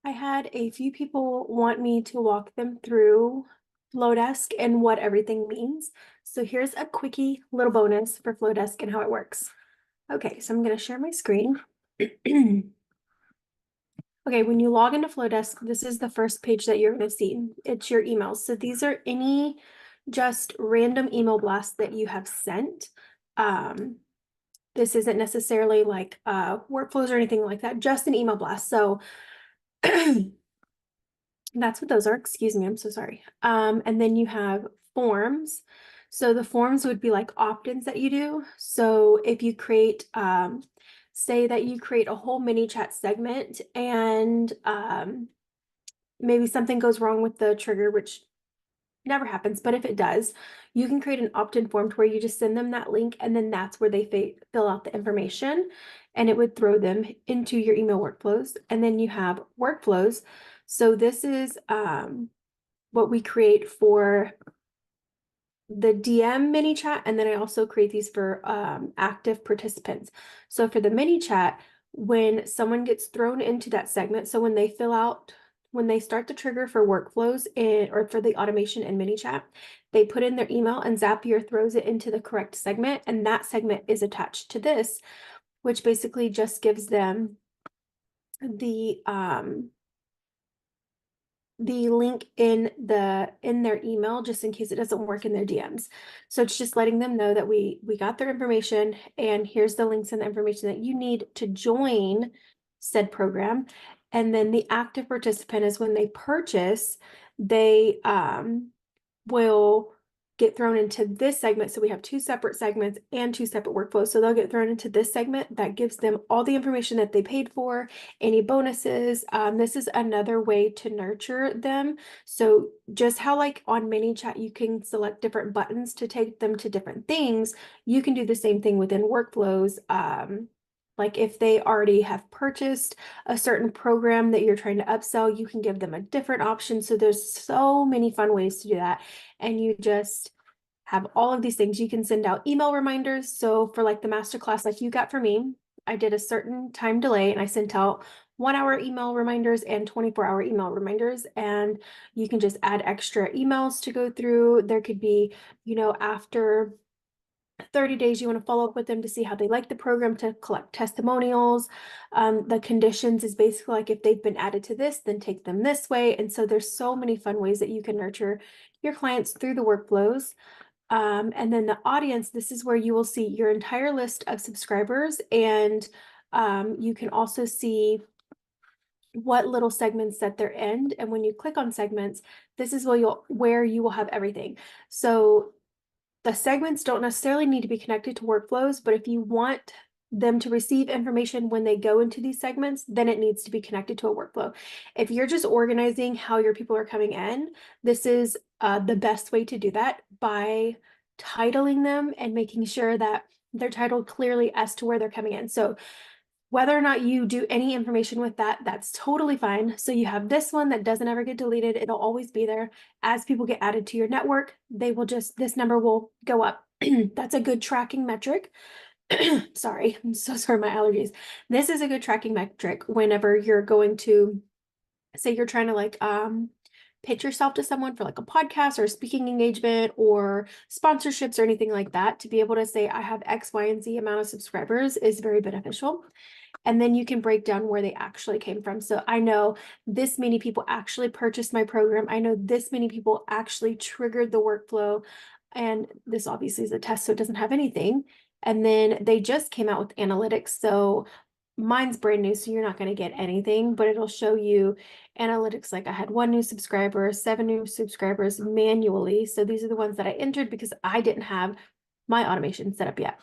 I had a few people want me to walk them through Flodesk and what everything means. So here's a quickie little bonus for Flodesk and how it works. Okay, so I'm going to share my screen. Okay, when you log into Flodesk, this is the first page that you're going to see. It's your emails. So these are any just random email blasts that you have sent. This isn't necessarily like workflows or anything like that, just an email blast. So that's what those are. Excuse me, I'm so sorry. And then you have forms. So the forms would be like opt-ins that you do. So if you create, say that you create a whole mini chat segment and maybe something goes wrong with the trigger, which never happens, but if it does, you can create an opt-in form to where you just send them that link and then that's where they fill out the information and it would throw them into your email workflows. And then you have workflows. So this is what we create for the DM mini chat, and then I also create these for active participants. So for the mini chat, when someone gets thrown into that segment, so when they fill out, when they start the trigger for workflows or for the automation in mini chat, they put in their email and Zapier throws it into the correct segment, and that segment is attached to this, which basically just gives them the link in their email just in case it doesn't work in their DMs. So it's just letting them know that we got their information and here's the links and the information that you need to join said program. And then the active participant is when they purchase, they will get thrown into this segment. So we have two separate segments and two separate workflows. So they'll get thrown into this segment that gives them all the information that they paid for, any bonuses. This is another way to nurture them. So just how like on ManyChat, you can select different buttons to take them to different things. You can do the same thing within workflows. Like if they already have purchased a certain program that you're trying to upsell, you can give them a different option. So there's so many fun ways to do that. And you just have all of these things. You can send out email reminders. So for like the masterclass, like you got for me, I did a certain time delay and I sent out 1 hour email reminders and 24-hour email reminders. And you can just add extra emails to go through. There could be, after 30 days, you want to follow up with them to see how they like the program, to collect testimonials. The conditions is basically like if they've been added to this, then take them this way. And so there's so many fun ways that you can nurture your clients through the workflows. And then the audience, this is where you will see your entire list of subscribers. And you can also see what little segments that they're in. And when you click on segments, this is where you will have everything. So the segments don't necessarily need to be connected to workflows, but if you want them to receive information when they go into these segments, then it needs to be connected to a workflow. If you're just organizing how your people are coming in, this is the best way to do that by titling them and making sure that they're titled clearly as to where they're coming in. So whether or not you do any information with that, that's totally fine. So you have this one that doesn't ever get deleted. It'll always be there. As people get added to your network, this number will go up. That's a good tracking metric. Sorry, I'm so sorry, my allergies. This is a good tracking metric whenever you're going to say you're trying to pitch yourself to someone for like a podcast or a speaking engagement or sponsorships or anything like that. To be able to say I have X, Y, and Z amount of subscribers is very beneficial. And then you can break down where they actually came from. So I know this many people actually purchased my program. I know this many people actually triggered the workflow. And this obviously is a test, so it doesn't have anything. And then they just came out with analytics. So mine's brand new, so you're not going to get anything, but it'll show you analytics. Like I had 1 new subscriber, 7 new subscribers manually. So these are the ones that I entered because I didn't have my automation set up yet.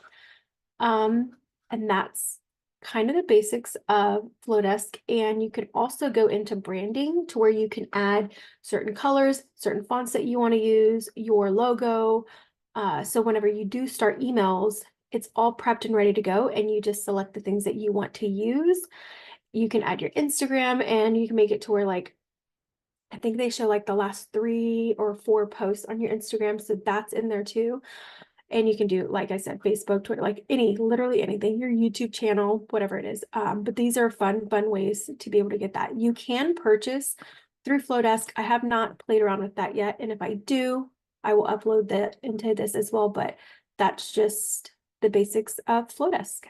And that's kind of the basics of Flodesk. And you can also go into branding to where you can add certain colors, certain fonts that you want to use, your logo. So whenever you do start emails, it's all prepped and ready to go. And you just select the things that you want to use. You can add your Instagram and you can make it to where I think they show like the last 3 or 4 posts on your Instagram. So that's in there too. And you can do, like I said, Facebook, Twitter, like literally anything, your YouTube channel, whatever it is. But these are fun ways to be able to get that. You can purchase through Flodesk. I have not played around with that yet. And if I do, I will upload that into this as well. But that's just the basics of Flodesk.